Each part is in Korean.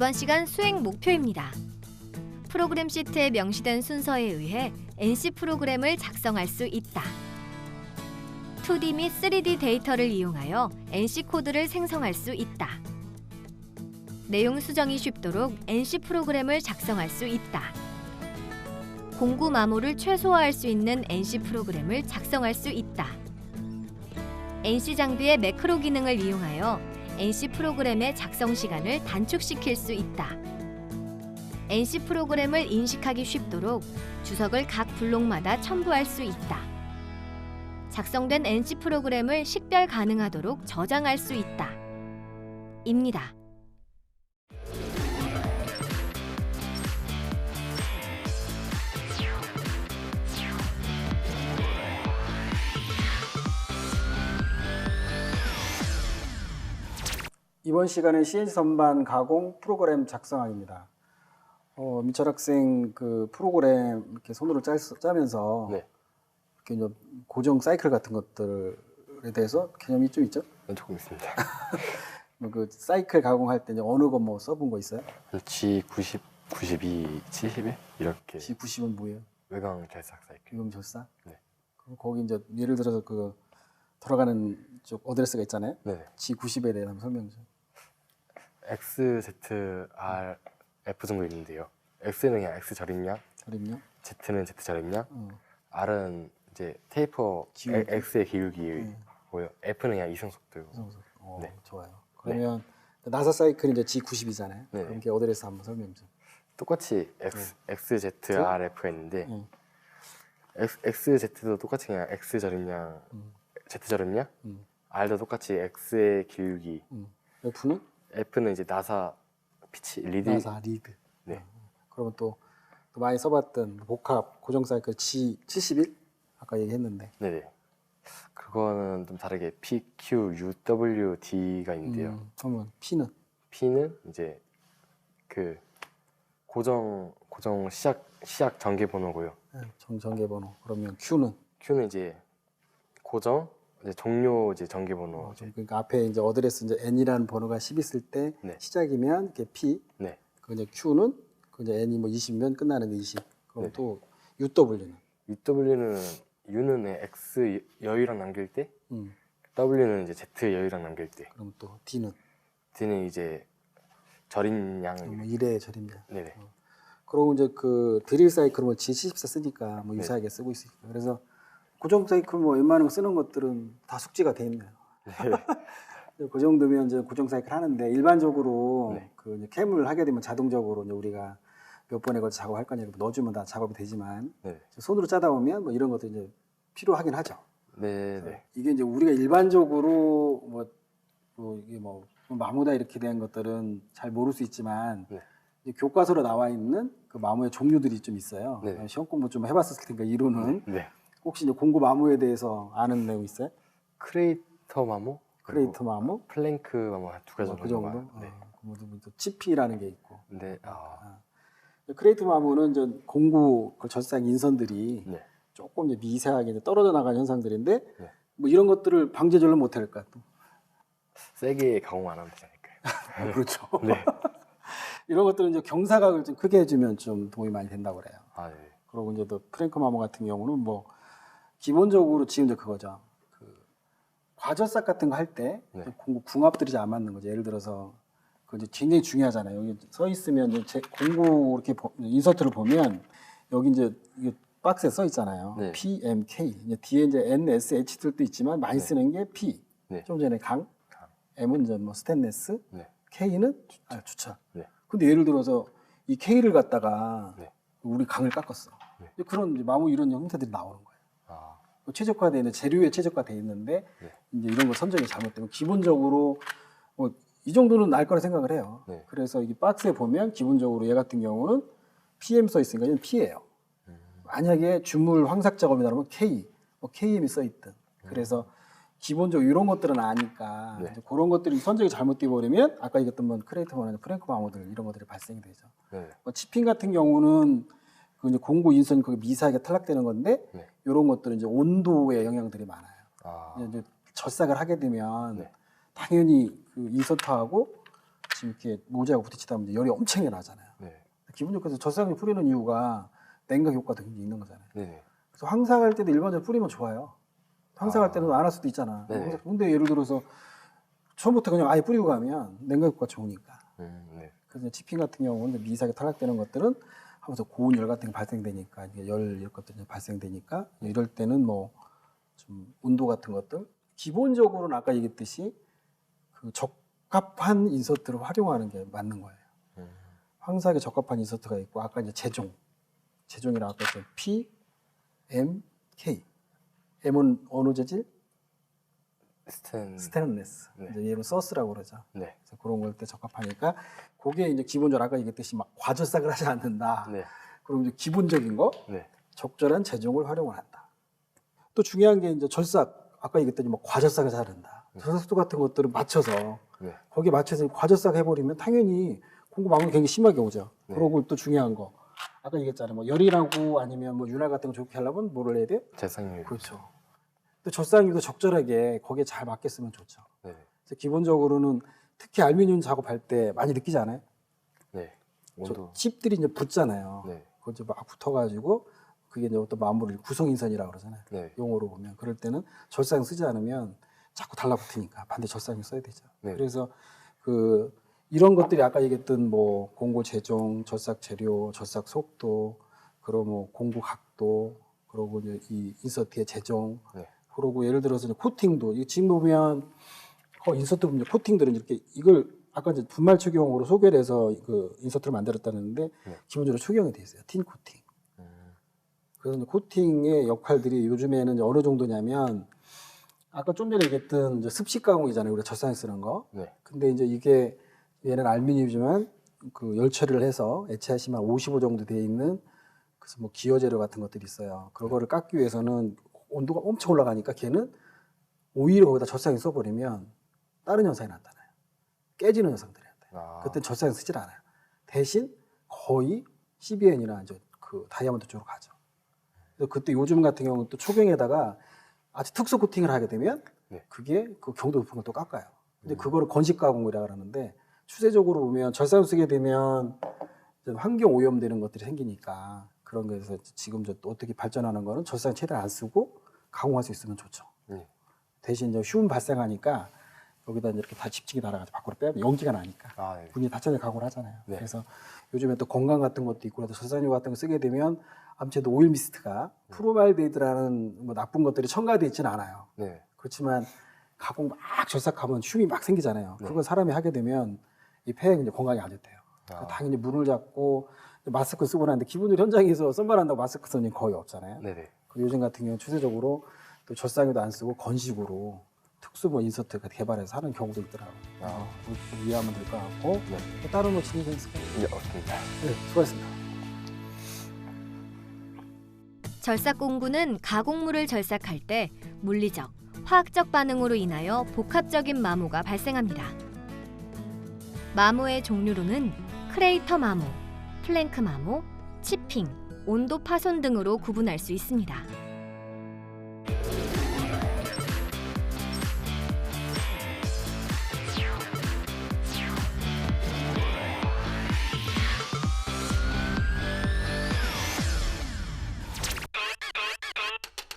이번 시간 수행 목표입니다. 프로그램 시트에 명시된 순서에 의해 NC 프로그램을 작성할 수 있다. 2D 및 3D 데이터를 이용하여 NC 코드를 생성할 수 있다. 내용 수정이 쉽도록 NC 프로그램을 작성할 수 있다. 공구 마모를 최소화할 수 있는 NC 프로그램을 작성할 수 있다. NC 장비의 매크로 기능을 이용하여 NC 프로그램의 작성 시간을 단축시킬 수 있다. NC 프로그램을 인식하기 쉽도록 주석을 각 블록마다 첨부할 수 있다. 작성된 NC 프로그램을 식별 가능하도록 저장할 수 있다. 입니다. 이번 시간은 CNC 선반 가공 프로그램 작성하기입니다. 민철 학생 그 프로그램 이렇게 손으로 짜면서 네. 이렇게 이제 고정 사이클 같은 것들에 대해서 개념이 좀 있죠? 조금 있습니다. 그 사이클 가공할 때 이제 어느 거 뭐 써본 거 있어요? G90, 92, 71 이렇게. G90은 뭐예요? 외곽 결삭 사이클. 유금 절사? 네. 그럼 거기 이제 예를 들어서 그 돌아가는 쪽 어드레스가 있잖아요. 네. G90에 대한 설명 좀. X, Z, R, F 정도 있는데요. X는 그냥 X 절임량, 절임량? Z는 Z 절임량, R은 이제 테이퍼 기울기. X의 기울기고요. F는 그냥 이승 속도고. 네. 좋아요. 그러면 나사 사이클이 이제 G90이잖아요. 네. 그럼 이게 어드레스 한번 설명 좀. 똑같이 X, Z, R, F가 있는데 X, Z도 똑같이 그냥 X 절임량, Z 절임량, R도 똑같이 X의 기울기. F는? F는 이제 나사 피치 리드. 나사 리드. 네. 그러면 또 많이 써봤던 복합 고정 사이클 G71 아까 얘기했는데. 네네. 그거는 좀 다르게 P, Q, U, W, D가 있는데요. 그러면 P는? P는 이제 그 고정 시작 전개 번호고요. 전개 번호. 그러면 Q는? Q는 이제 고정 이제 종료 이제 전개 번호. 그러니까 앞에 이제 어드레스 이제 N이라는 번호가 10 있을 때 네. 시작이면 이게 P. 네. 그 이제 Q는 그 이제 N이 뭐 20면 끝나는 20. 그럼 네. 또 UW는? UW는 U는 X 여유랑 남길 때, W는 이제 Z 여유랑 남길 때. 그럼 또 D는? D는 이제 절임량. 뭐 1의 절임량. 네네. 그리고 이제 그 드릴 사이클은 뭐 G74 쓰니까 뭐 유사하게 쓰고 있으니까. 그래서 고정 사이클 뭐 웬만한 거 쓰는 것들은 다 숙지가 돼 있네요. 네. 그 정도면 이제 고정 사이클 하는데 일반적으로 네. 그 이제 캠을 하게 되면 자동적으로 이제 우리가 몇 번에 걸쳐 작업할 거냐 넣어주면 다 작업이 되지만 네. 손으로 짜다 보면 뭐 이런 것도 이제 필요하긴 하죠. 네네. 이게 이제 우리가 일반적으로 이게 뭐 마모다 이렇게 된 것들은 잘 모를 수 있지만 네. 이제 교과서로 나와 있는 그 마모의 종류들이 좀 있어요. 네. 시험 공부 좀 해봤을 테니까 이론은 네. 혹시 이제 공구 마모에 대해서 아는 내용 있어요? 크레이터 마모, 크레이터 마모, 플랭크 마모 두 가지 그 정도. 네. 또 치피라는 게 있고. 근데 크레이터 마모는 이제 공구 그 절삭 인선들이 네. 조금 이제 미세하게 이제 떨어져 나가는 현상들인데 네. 뭐 이런 것들을 방제절로 못 할까 또. 세게 가공 안 하면 되니까요. 그렇죠. 네. 이런 것들은 이제 경사각을 좀 크게 해주면 좀 도움이 많이 된다고 그래요. 네. 그리고 이제 또 프랭크 마모 같은 경우는 뭐 기본적으로 지금 이제 그거죠. 그 과절삭 같은 거 할 때 네. 공구 궁합들이 잘 안 맞는 거죠. 예를 들어서 그 이제 굉장히 중요하잖아요. 여기 써 있으면 이제 공구 이렇게 인서트를 보면 여기 이제 이게 박스에 써 있잖아요. 네. P, M, K. 이제 뒤에 이제 N, S, H들도 있지만 많이 쓰는 게 P. 네. 좀 전에 강. M은 이제 뭐 스테인레스. 네. K는 주차. 네. 근데 예를 들어서 이 K를 갖다가 네. 우리 강을 깎았어. 네. 그런 이제 마모 이런 형태들이 나오는 거예요. 최적화되어 있는 재료에 최적화되어 있는데 네. 이제 이런 거 선정이 잘못되면 기본적으로 뭐 이 정도는 알 거라 생각을 해요. 네. 그래서 이 박스에 보면 기본적으로 얘 같은 경우는 PM 써 있으니까 이건 P예요. 만약에 주물 황삭 작업이다 그러면 K, 뭐 KM이 써 있든. 그래서 기본적으로 이런 것들은 아니까 네. 이제 그런 것들이 선정이 잘못돼 버리면 아까 얘기했던 뭐 크레이터나 프랭크 마모들 이런 것들이 발생이 되죠. 네. 뭐 치핑 같은 경우는 그 이제 공구 인선이 거기 미세하게 탈락되는 건데 네. 이런 것들은 이제 온도의 영향들이 많아요. 이제 젖삭을 하게 되면 네. 당연히 그 인서트하고 지금 이렇게 모자하고 부딪히다 보면 열이 엄청 나잖아요. 네. 기본적으로 젖사랑이 뿌리는 이유가 냉각 효과도 굉장히 있는 거잖아요. 네. 그래서 황사할 때도 일반적으로 뿌리면 좋아요. 황사할 때는 안 할 수도 있잖아. 네. 근데 예를 들어서 처음부터 그냥 아예 뿌리고 가면 냉각 효과 좋으니까. 네. 그래서 치핑 같은 경우는 미세하게 탈락되는 것들은 하면서 고온 열 같은 게 발생되니까 열 이런 것들이 발생되니까 이럴 때는 뭐 좀 온도 같은 것들 기본적으로는 아까 얘기했듯이 그 적합한 인서트를 활용하는 게 맞는 거예요. 황사하게 적합한 인서트가 있고 아까 이제 제종이라 아까 했던 P, M, K. M은 어느 재질? 스테인리스. 네. 이제 얘는 서스라고 그러죠. 네. 그래서 그런 걸 때 적합하니까 그게 이제 기본적으로 아까 얘기했듯이 막 과저싹을 하지 않는다. 네. 그럼 이제 기본적인 거 네. 적절한 제종을 활용을 한다. 또 중요한 게 이제 절삭 아까 얘기했더니 뭐 과저싹을 자른다. 절삭도 같은 것들을 맞춰서 네. 거기에 맞춰서 과저싹 해버리면 당연히 공급 망론이 굉장히 심하게 오죠. 네. 그러고 또 중요한 거 아까 얘기했잖아요. 뭐 열이라고 아니면 뭐 윤활 같은 거 좋게 하려면 뭐를 해야 돼요? 재상률. 그렇죠. 또 젖상률도 적절하게 거기에 잘 맞겠으면 좋죠. 네. 그래서 기본적으로는 특히 알루미늄 작업할 때 많이 느끼지 않아요? 네. 저 온도. 칩들이 이제 붙잖아요. 네. 그거 이제 막 붙어가지고 그게 이제 어떤 마무리 구성인선이라고 그러잖아요. 네. 용어로 보면 그럴 때는 절상 쓰지 않으면 자꾸 달라붙으니까 반대 절상을 써야 되죠. 네. 그래서 그 이런 것들이 아까 얘기했던 뭐 공고 제종, 절삭 재료, 절삭 속도, 그리고 뭐 공고 각도, 그리고 이제 이 인서트의 제종, 네. 그리고 예를 들어서 이제 코팅도 이 지금 보면 인서트 보면 코팅들은 이렇게 이걸 아까 이제 분말 추경으로 소개를 해서 그 인서트를 만들었다는데 네. 기본적으로 추경이 돼 있어요. 틴 코팅. 그래서 이제 코팅의 역할들이 요즘에는 이제 어느 정도냐면 아까 좀 전에 얘기했던 이제 습식 가공이잖아요. 우리가 젖산에 쓰는 거. 네. 근데 이제 이게 얘는 알루미늄이지만 그 열 처리를 해서 HRC 한 55 정도 돼 있는 그래서 뭐 기여 재료 같은 것들이 있어요. 그거를 깎기 위해서는 온도가 엄청 올라가니까 걔는 오히려 거기다 젖산에 써버리면 다른 현상이 나타나요. 깨지는 현상들이 나타나요. 아. 그때 젖산에 쓰질 않아요. 대신 거의 CBN이나 이제 그 다이아몬드 쪽으로 가죠. 그래서 그때 요즘 같은 경우는 또 초경에다가 아주 특수 코팅을 하게 되면 네. 그게 그 경도 높은 걸 또 깎아요. 근데 그거를 건식 가공이라고 하는데 추세적으로 보면 절삭을 쓰게 되면 좀 환경 오염되는 것들이 생기니까 그런 거에서 지금 저 어떻게 발전하는 거는 절삭 최대한 안 쓰고 가공할 수 있으면 좋죠. 네. 대신 이제 휴움 발생하니까 여기다 이렇게 다 집중이 날아가서 밖으로 빼면 연기가 나니까 아, 네. 분이 다천에 가공을 하잖아요. 네. 그래서 요즘에 또 건강 같은 것도 있고 그래서 절삭유 같은 거 쓰게 되면 아무튼 오일 미스트가 프로말데히드라는 뭐 나쁜 것들이 첨가되어 있지는 않아요. 네. 그렇지만 가공 막 절삭하면 흉이 막 생기잖아요. 네. 그걸 사람이 하게 되면 이 폐에 이제 건강이 안 좋대요. 아. 당연히 문을 잡고 마스크 쓰고 나는데 기본적으로 현장에서 선발한다고 마스크 쓰는 일 거의 없잖아요. 네네. 그리고 요즘 같은 경우는 추세적으로 또 절삭유도 안 쓰고 건식으로 특수 뭐 인서트 개발해서 하는 경우도 있더라고요. 아. 좀 이해하면 될 것 같고 네. 또 다른 뭐 질문 있을까요? 네, 없습니다. 네, 수고하셨습니다. 절삭 공구는 가공물을 절삭할 때 물리적, 화학적 반응으로 인하여 복합적인 마모가 발생합니다. 마모의 종류로는 크레이터 마모, 플랭크 마모, 치핑, 온도 파손 등으로 구분할 수 있습니다.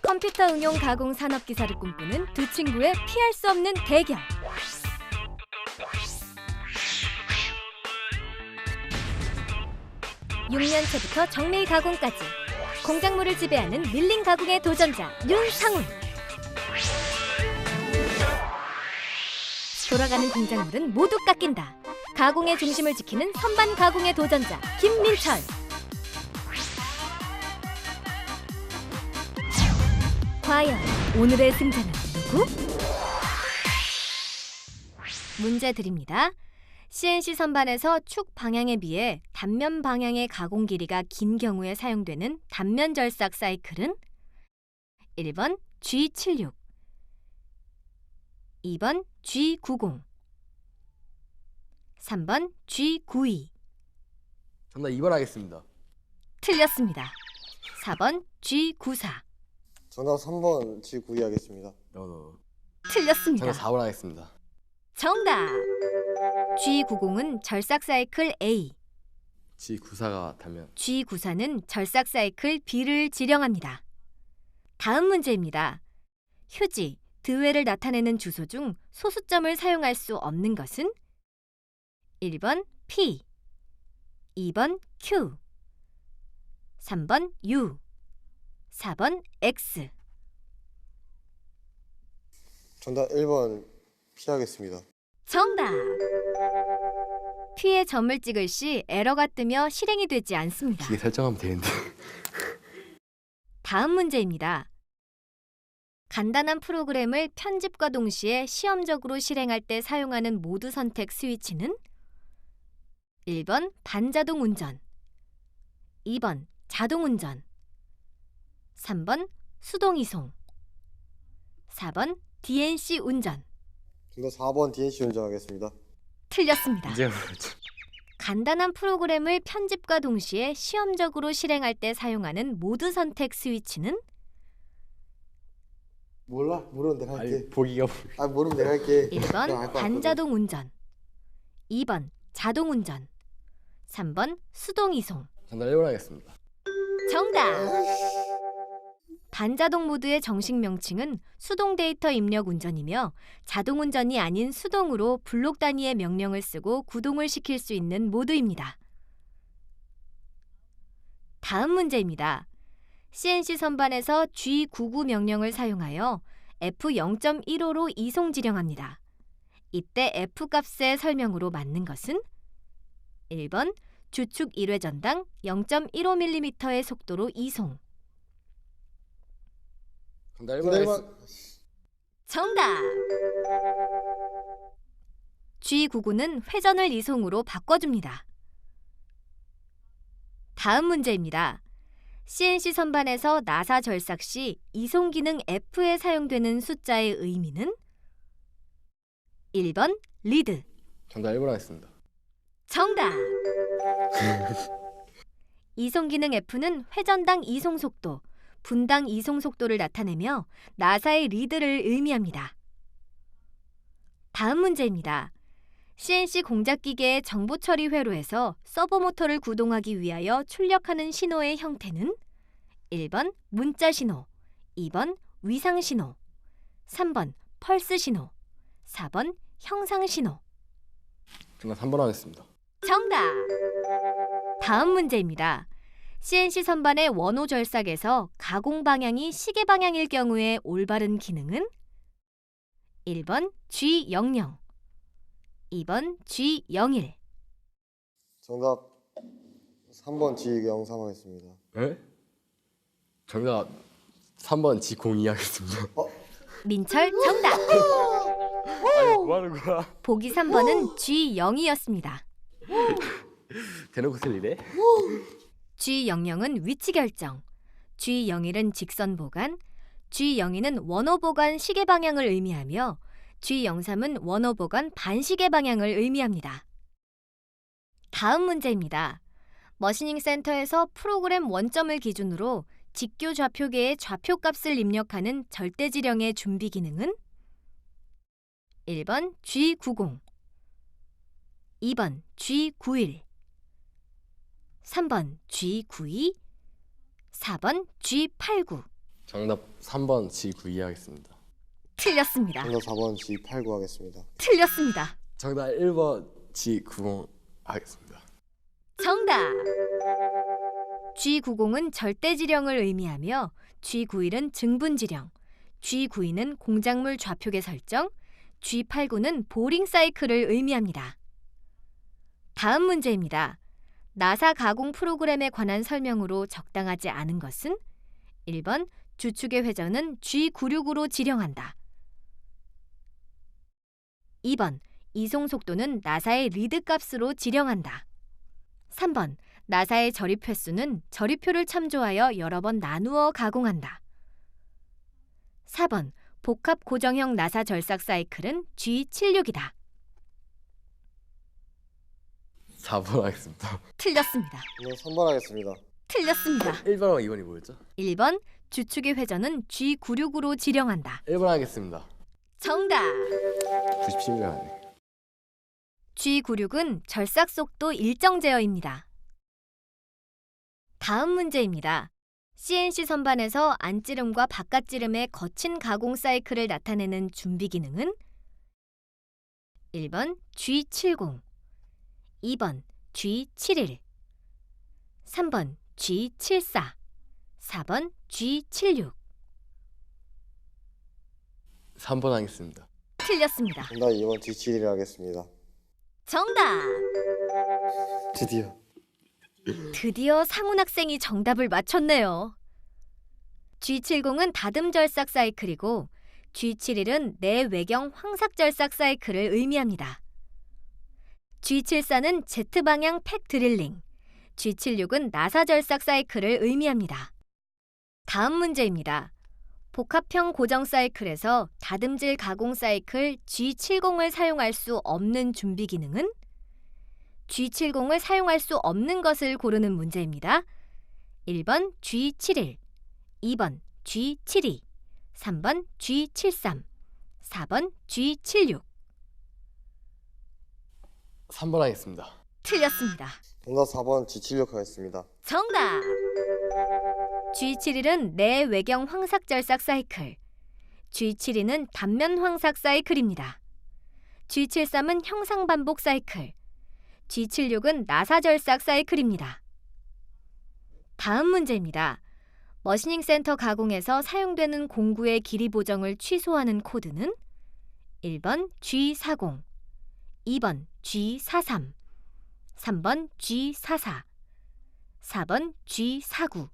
컴퓨터 응용 가공 산업 기사를 꿈꾸는 두 친구의 피할 수 없는 대결. (6년째부터) 정밀 가공까지 공작물을 지배하는 밀링 가공의 도전자 윤상훈. 돌아가는 공작물은 모두 깎인다. 가공의 중심을 지키는 선반 가공의 도전자 김민철. 과연 오늘의 승자는 누구? 문제 드립니다. CNC 선반에서 축 방향에 비해 단면 방향의 가공 길이가 긴 경우에 사용되는 단면 절삭 사이클은 1번 G76, 2번 G90, 3번 G92. 정답 2번 하겠습니다. 틀렸습니다. 4번 G94. 정답 3번 G9위 하겠습니다. 정답 틀렸습니다. 4번 하겠습니다. 정답! G90은 절삭 사이클 A, G94가 같다면 G94는 절삭 사이클 B를 지령합니다. 다음 문제입니다. 휴지, 드웨를 나타내는 주소 중 소수점을 사용할 수 없는 것은 1번 P, 2번 Q, 3번 U, 4번 X. 정답 1번 피하겠습니다. 정답! P에 점을 찍을 시 에러가 뜨며 실행이 되지 않습니다. 기계 설정하면 되는데. 다음 문제입니다. 간단한 프로그램을 편집과 동시에 시험적으로 실행할 때 사용하는 모드 선택 스위치는 1번 반자동 운전, 2번 자동 운전, 3번 수동 이송, 4번 DNC 운전. 정답 4번 DNC 운전하겠습니다. 틀렸습니다. 이제 뭐였지? 간단한 프로그램을 편집과 동시에 시험적으로 실행할 때 사용하는 모드 선택 스위치는 몰라? 모르면 내가 할게. 아니 보기가 모르면 내가 할게. 1번 반자동 운전, 2번 자동 운전, 3번 수동 이송. 정답 1번 하겠습니다. 정답! 반자동 모드의 정식 명칭은 수동 데이터 입력 운전이며 자동 운전이 아닌 수동으로 블록 단위의 명령을 쓰고 구동을 시킬 수 있는 모드입니다. 다음 문제입니다. CNC 선반에서 G99 명령을 사용하여 F0.15로 이송 지령합니다. 이때 F 값의 설명으로 맞는 것은 1번 주축 1회 전당 0.15mm의 속도로 이송. 정답 1번 하겠습니다. 정답! G99는 회전을 이송으로 바꿔줍니다. 다음 문제입니다. CNC 선반에서 나사 절삭 시 이송 기능 F에 사용되는 숫자의 의미는 1번 리드. 정답 1번 하겠습니다. 정답! 이송 기능 F는 회전당 이송 속도, 분당 이송 속도를 나타내며 나사의 리드를 의미합니다. 다음 문제입니다. CNC 공작 기계의 정보 처리 회로에서 서버 모터를 구동하기 위하여 출력하는 신호의 형태는 1번 문자 신호, 2번 위상 신호, 3번 펄스 신호, 4번 형상 신호. 정답 3번 하겠습니다. 정답! 다음 문제입니다. CNC 선반의 원호 절삭에서 가공 방향이 시계 방향일 경우에 올바른 기능은 1번 G00, 2번 G01. 정답 3번 G03 하겠습니다. 에? 정답 3번 G02 하겠습니다. 민철 정답! 아니 뭐 하는 거야? 보기 3번은 G0이었습니다. 대놓고 틀리네? G00은 위치 결정, G01은 직선 보관, G02는 원호 보관 시계 방향을 의미하며 G03은 원호 보관 반시계 방향을 의미합니다. 다음 문제입니다. 머시닝 센터에서 프로그램 원점을 기준으로 직교 좌표계의 좌표 값을 입력하는 절대지령의 준비 기능은 1번 G90, 2번 G91, 3번 G92, 4번 G89. 정답 3번 G92 하겠습니다. 틀렸습니다. 정답 4번 G89 하겠습니다. 틀렸습니다. 정답 1번 G90 하겠습니다. 정답! G90은 절대지령을 의미하며 G91은 증분지령, G92는 공작물 좌표계 설정, G89는 보링 사이클을 의미합니다. 다음 문제입니다. 나사 가공 프로그램에 관한 설명으로 적당하지 않은 것은 1번 주축의 회전은 G96으로 지령한다. 2번 이송 속도는 나사의 리드 값으로 지령한다. 3번 나사의 절입 횟수는 절입표를 참조하여 여러 번 나누어 가공한다. 4번 복합 고정형 나사 절삭 사이클은 G76이다. 4번 하겠습니다. 틀렸습니다. 정답 3번 하겠습니다. 틀렸습니다. 1번하고 2번이 뭐였죠? 1번 주축의 회전은 G96으로 지령한다. 1번 하겠습니다. 정답! 90명 하네. G96은 절삭 속도 일정 제어입니다. 다음 문제입니다. CNC 선반에서 안찌름과 바깥찌름의 거친 가공 사이클을 나타내는 준비 기능은 1번 G70, 2번 G71, 3번 G74, 4번 G76. 3번 하겠습니다. 틀렸습니다. 정답 2번 G7을 하겠습니다. 정답! 드디어 상훈 학생이 정답을 맞췄네요. G70은 다듬 절삭 사이클이고 G71은 내외경 황삭 절삭 사이클을 의미합니다. G74는 Z방향 팩 드릴링, G76은 나사 절삭 사이클을 의미합니다. 다음 문제입니다. 복합형 고정 사이클에서 다듬질 가공 사이클 G70을 사용할 수 없는 준비 기능은 G70을 사용할 수 없는 것을 고르는 문제입니다. 1번 G71, 2번 G72, 3번 G73, 4번 G76. 3번 하겠습니다. 틀렸습니다. 정답 4번 G76 하겠습니다. 정답! G71은 내외경 황삭 절삭 사이클, G72는 단면 황삭 사이클입니다. G73은 형상 반복 사이클, G76은 나사 절삭 사이클입니다. 다음 문제입니다. 머시닝 센터 가공에서 사용되는 공구의 길이 보정을 취소하는 코드는 1번 G40, 2번 G43, 3번 G44, 4번 G49.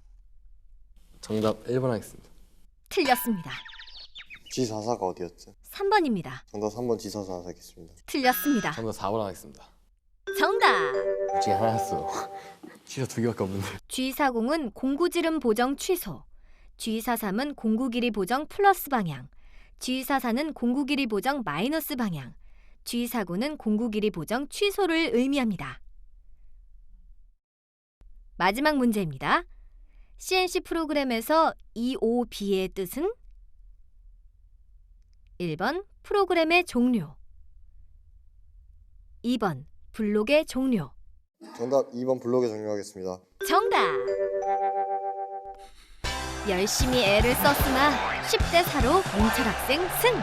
정답 1번 하겠습니다. 틀렸습니다. G44가 어디였죠? 3번입니다. 정답 3번 G44 하겠습니다. 틀렸습니다. 정답 4번 하겠습니다. 정답! 둘 중에 하나였어. 취소 2개밖에 없는데. G40은 공구지름 보정 취소, G43은 공구 길이 보정 플러스 방향, G44는 공구 길이 보정 마이너스 방향, G49는 공구 길이 보정 취소를 의미합니다. 마지막 문제입니다. CNC 프로그램에서 EOB의 뜻은 1번 프로그램의 종료, 2번 블록의 종료. 정답 2번 블록에 종료하겠습니다. 정답! 열심히 애를 썼으나 10대 4로 민철 학생 승!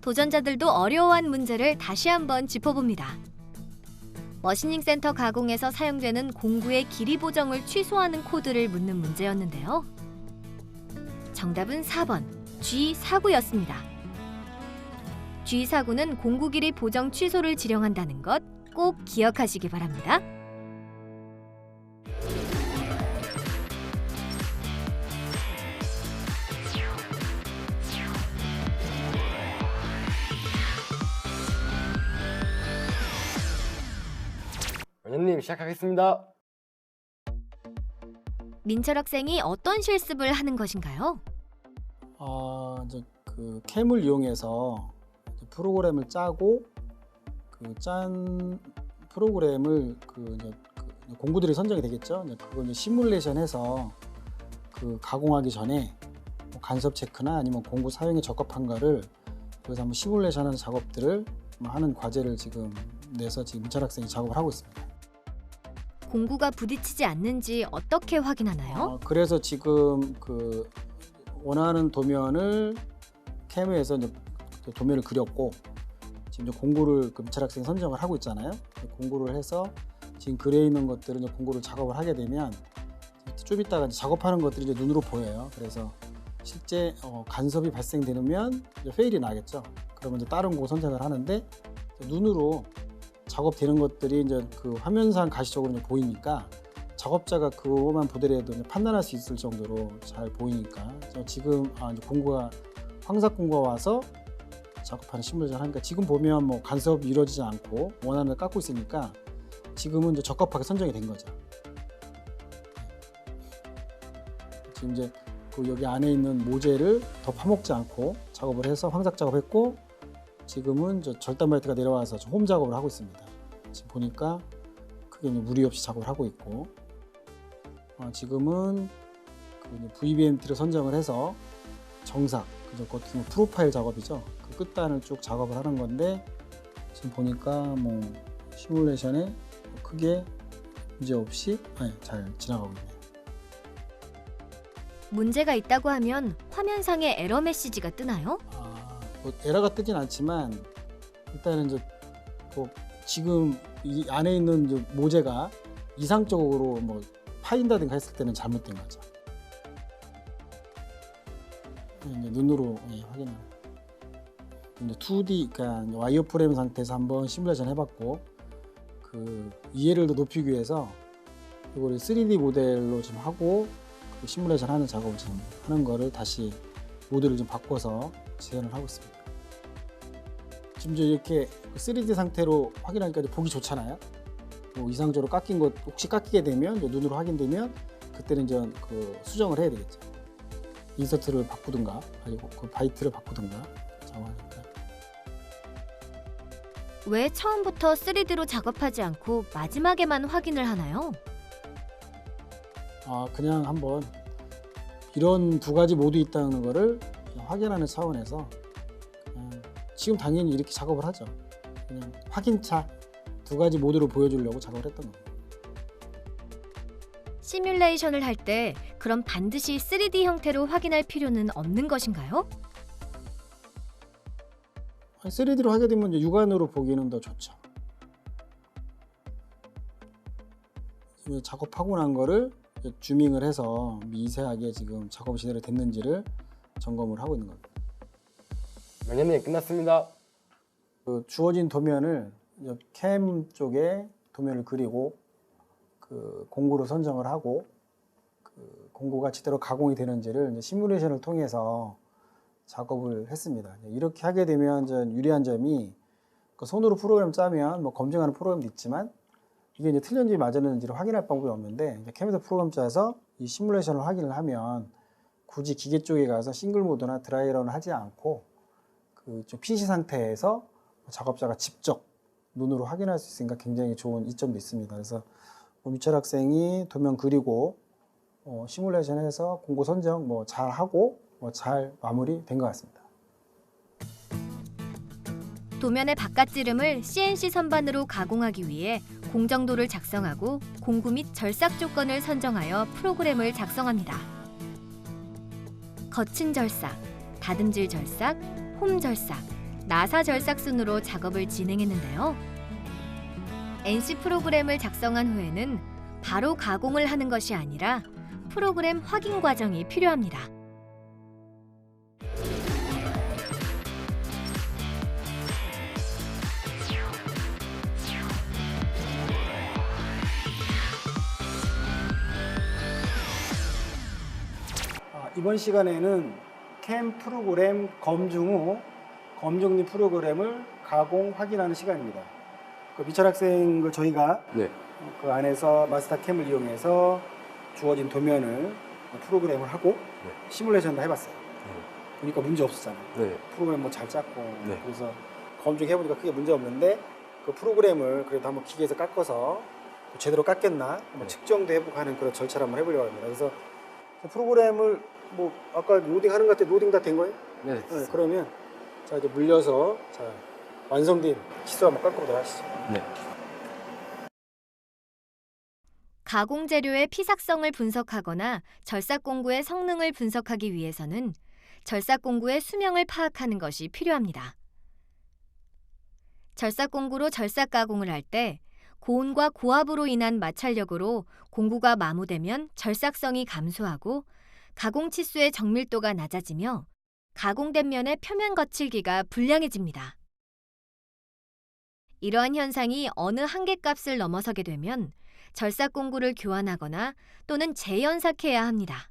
도전자들도 어려워한 문제를 다시 한번 짚어봅니다. 머시닝 센터 가공에서 사용되는 공구의 길이 보정을 취소하는 코드를 묻는 문제였는데요. 정답은 4번 G49였습니다. G49는 공구 길이 보정 취소를 지령한다는 것 꼭 기억하시기 바랍니다. 원장님 시작하겠습니다. 민철 학생이 어떤 실습을 하는 것인가요? 이제 그 캠을 이용해서 이제 프로그램을 짜고 그 짠 프로그램을 이제 공구들이 선정이 되겠죠. 이제 그걸 이제 시뮬레이션해서 그 가공하기 전에 뭐 간섭 체크나 아니면 공구 사용에 적합한가를 그래서 한번 시뮬레이션하는 작업들을 하는 과제를 지금 내서 지금 민철 학생이 작업을 하고 있습니다. 공구가 부딪히지 않는지 어떻게 확인하나요? 그래서 지금 그 원하는 도면을 캠에서 이제 도면을 그렸고 지금 이제 공구를 민철 학생이 선정을 하고 있잖아요. 공구를 해서 지금 그려 있는 것들을 이제 공구를 작업을 하게 되면 좀 이따가 이제 작업하는 것들이 이제 눈으로 보여요. 그래서 실제 간섭이 발생되면 이제 페일이 나겠죠. 그러면 이제 다른 공구 선택을 하는데 눈으로 작업되는 것들이 이제 그 화면상 가시적으로 이제 보이니까 작업자가 그것만 보더라도 이제 판단할 수 있을 정도로 잘 보이니까 지금 이제 공구가 황삭 공구가 와서 작업하는 시뮬레이션 하니까 지금 보면 뭐 간섭이 이루어지지 않고 원하는 걸 깎고 있으니까 지금은 이제 적합하게 선정이 된 거죠. 지금 이제 그 여기 안에 있는 모재를 더 파먹지 않고 작업을 해서 황삭 작업했고 지금은 저 절단 벨트가 내려와서 홈 작업을 하고 있습니다. 지금 보니까 크게 무리 없이 작업을 하고 있고 지금은 그 VBMT를 선정을 해서 정삭, 그것도 프로파일 작업이죠. 그 끝단을 쭉 작업을 하는 건데 지금 보니까 뭐 시뮬레이션에 크게 문제 없이 잘 지나가고 있네요. 문제가 있다고 하면 화면상에 에러 메시지가 뜨나요? 뭐 에러가 뜨진 않지만 일단은 이제 뭐 지금 이 안에 있는 이제 모재가 이상적으로 뭐 파인다든가 했을 때는 잘못된 거죠. 이제 눈으로 확인하는. 이제 2D, 그러니까 와이어프레임 상태에서 한번 시뮬레이션 해봤고 그 이해를 더 높이기 위해서 이걸 3D 모델로 지금 하고 그 시뮬레이션 하는 작업을 지금 하는 거를 다시 모델을 좀 바꿔서 재현을 하고 있습니다. 지금 이렇게 3D 상태로 확인하니까 이제 보기 좋잖아요. 뭐 이상적으로 깎인 것 혹시 깎이게 되면 눈으로 확인되면 그때는 이제 그 수정을 해야 되겠죠. 인서트를 바꾸든가 아니고 그 바이트를 바꾸든가 작업하니까. 왜 처음부터 3D로 작업하지 않고 마지막에만 확인을 하나요? 그냥 한번 이런 두 가지 모두 있다는 거를 그냥 확인하는 차원에서 그냥 지금 당연히 이렇게 작업을 하죠. 그냥 확인차 두 가지 모드로 보여주려고 작업을 했던 겁니다. 시뮬레이션을 할 때 그럼 반드시 3D 형태로 확인할 필요는 없는 것인가요? 3D로 하게 되면 이제 육안으로 보기는 더 좋죠. 작업하고 난 거를 주밍을 해서 미세하게 지금 작업이 제대로 됐는지를 점검을 하고 있는 겁니다. 면접이 끝났습니다. 그 주어진 도면을 캠 쪽에 도면을 그리고 그 공구로 선정을 하고 그 공구가 제대로 가공이 되는지를 이제 시뮬레이션을 통해서 작업을 했습니다. 이렇게 하게 되면 유리한 점이 그 손으로 프로그램 짜면 뭐 검증하는 프로그램도 있지만 이게 이제 틀렸는지 맞았는지를 확인할 방법이 없는데 이제 캠에서 프로그램 짜서 이 시뮬레이션을 확인을 하면 굳이 기계 쪽에 가서 싱글 모드나 드라이런을 하지 않고 그 좀 PC 상태에서 작업자가 직접 눈으로 확인할 수 있으니까 굉장히 좋은 이점도 있습니다. 그래서 미철 학생이 도면 그리고 시뮬레이션해서 공구 선정 잘 하고 잘 마무리된 것 같습니다. 도면의 바깥지름을 CNC 선반으로 가공하기 위해 공정도를 작성하고 공구 및 절삭 조건을 선정하여 프로그램을 작성합니다. 거친 절삭, 다듬질 절삭, 홈 절삭, 나사 절삭 순으로 작업을 진행했는데요. NC 프로그램을 작성한 후에는 바로 가공을 하는 것이 아니라 프로그램 확인 과정이 필요합니다. 이번 시간에는 캠 프로그램 검증 후 검증된 프로그램을 가공 확인하는 시간입니다. 그 미철 학생 저희가 네. 그 안에서 마스터 캠을 이용해서 주어진 도면을 프로그램을 하고 시뮬레이션도 해봤어요. 보니까 문제 없었잖아요. 네. 프로그램 잘 짰고 네. 그래서 검증해보니까 크게 문제 없는데 그 프로그램을 그래도 한번 기계에서 깎아서 제대로 깎였나 한번 측정도 해보고 하는 그런 절차를 한번 해보려고 합니다. 그래서 그 프로그램을 아까 로딩하는 것 같아 로딩 다 된 거예요? 네. 네, 그러면 자 이제 물려서 완성된 치수 한번 깎아보도록 하시죠. 네. 가공 재료의 피삭성을 분석하거나 절삭 공구의 성능을 분석하기 위해서는 절삭 공구의 수명을 파악하는 것이 필요합니다. 절삭 공구로 절삭 가공을 할 때 고온과 고압으로 인한 마찰력으로 공구가 마모되면 절삭성이 감소하고 가공 치수의 정밀도가 낮아지며 가공된 면의 표면 거칠기가 불량해집니다. 이러한 현상이 어느 한계값을 넘어서게 되면 절삭 공구를 교환하거나 또는 재연삭해야 합니다.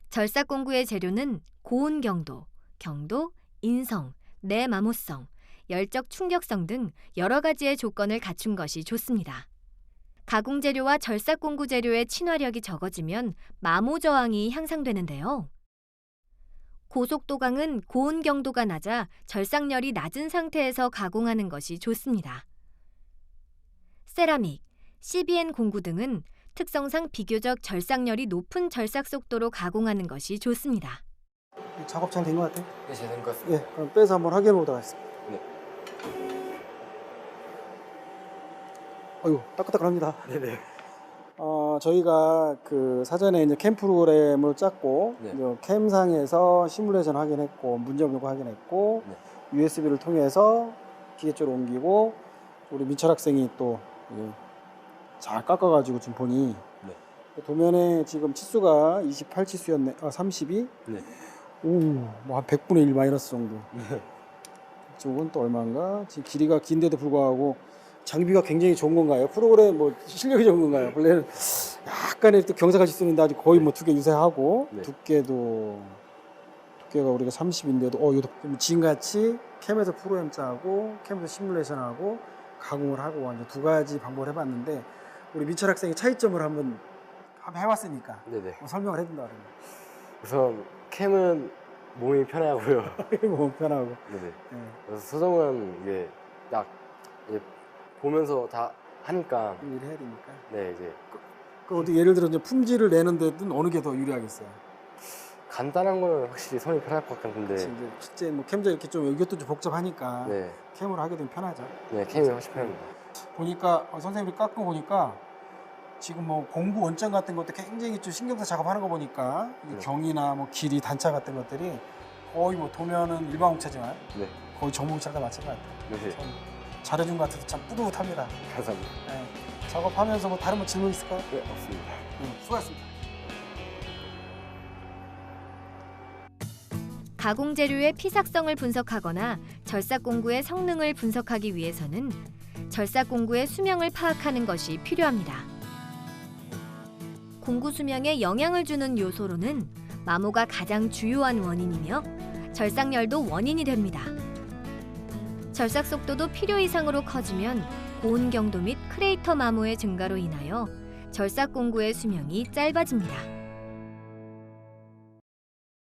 절삭 공구의 재료는 고온 경도, 인성, 내마모성, 열적 충격성 등 여러 가지의 조건을 갖춘 것이 좋습니다. 가공 재료와 절삭 공구 재료의 친화력이 적어지면 마모 저항이 향상되는데요. 고속도강은 고온 경도가 낮아 절삭열이 낮은 상태에서 가공하는 것이 좋습니다. 세라믹, CBN 공구 등은 특성상 비교적 절삭열이 높은 절삭 속도로 가공하는 것이 좋습니다. 작업 잘 된 것 같아요? 네, 잘 된 것 같습니다. 예, 그럼 빼서 한번 확인해 보도록 하겠습니다. 네. 어이구, 따끈따끈합니다. 네네. 저희가 그 사전에 이제 캠 프로그램을 짰고 네. 이제 캠상에서 시뮬레이션 확인했고 문제 없는 거 확인했고 네. USB를 통해서 기계 쪽으로 옮기고 우리 민철 학생이 또 잘 깎아가지고 지금 보니 네. 도면에 지금 치수가 28치수였네. 32? 네. 뭐 한 100분의 1 마이너스 정도. 네. 이쪽은 또 얼마인가? 지금 길이가 긴데도 불구하고 장비가 굉장히 좋은 건가요? 프로그램 뭐 실력이 좋은 건가요? 원래는 약간의 또 경사가 있었는데 아직 거의 뭐 두께 유사하고 네. 두께가 우리가 30인데도 이것도 지금같이 캠에서 프로그램 짜고 캠에서 시뮬레이션하고 가공을 하고 이제 두 가지 방법을 해봤는데 우리 민철 학생이 차이점을 한번 해봤으니까 네네. 설명을 해준다 그러면 우선 캠은 몸이 편하고요. 뭐 편하고. 네네. 예. 그래서 소정은 이게 딱 이제 보면서 다 하니까 일을 해야 되니까. 네 이제 그 어디 예를 들어 이제 품질을 내는 데는 어느 게 더 유리하겠어요? 간단한 거는 확실히 손이 편할 것 같은데 그치, 이제 실제 뭐 캠자 이렇게 좀 이것도 좀 복잡하니까 네, 캠으로 하게 되면 편하죠. 네 캠이 훨씬 편합니다. 보니까 선생님이 깎고 보니까 지금 뭐 공구 원점 같은 것도 굉장히 좀 신경써 작업하는 거 보니까 이 네. 경이나 뭐 길이 단차 같은 것들이 거의 뭐 도면은 일반 홍차지만 네, 거의 전문 홍차가 맞을 것 같아요. 네, 참 잘해준 것 같아서 참 뿌듯합니다. 감사합니다. 네. 작업하면서 뭐 다른 뭐 질문 있을까요? 네, 없습니다. 수고하셨습니다. 가공 재료의 피삭성을 분석하거나 절삭 공구의 성능을 분석하기 위해서는 절삭 공구의 수명을 파악하는 것이 필요합니다. 공구 수명에 영향을 주는 요소로는 마모가 가장 주요한 원인이며 절삭열도 원인이 됩니다. 절삭 속도도 필요 이상으로 커지면 고온 경도 및 크레이터 마모의 증가로 인하여 절삭 공구의 수명이 짧아집니다.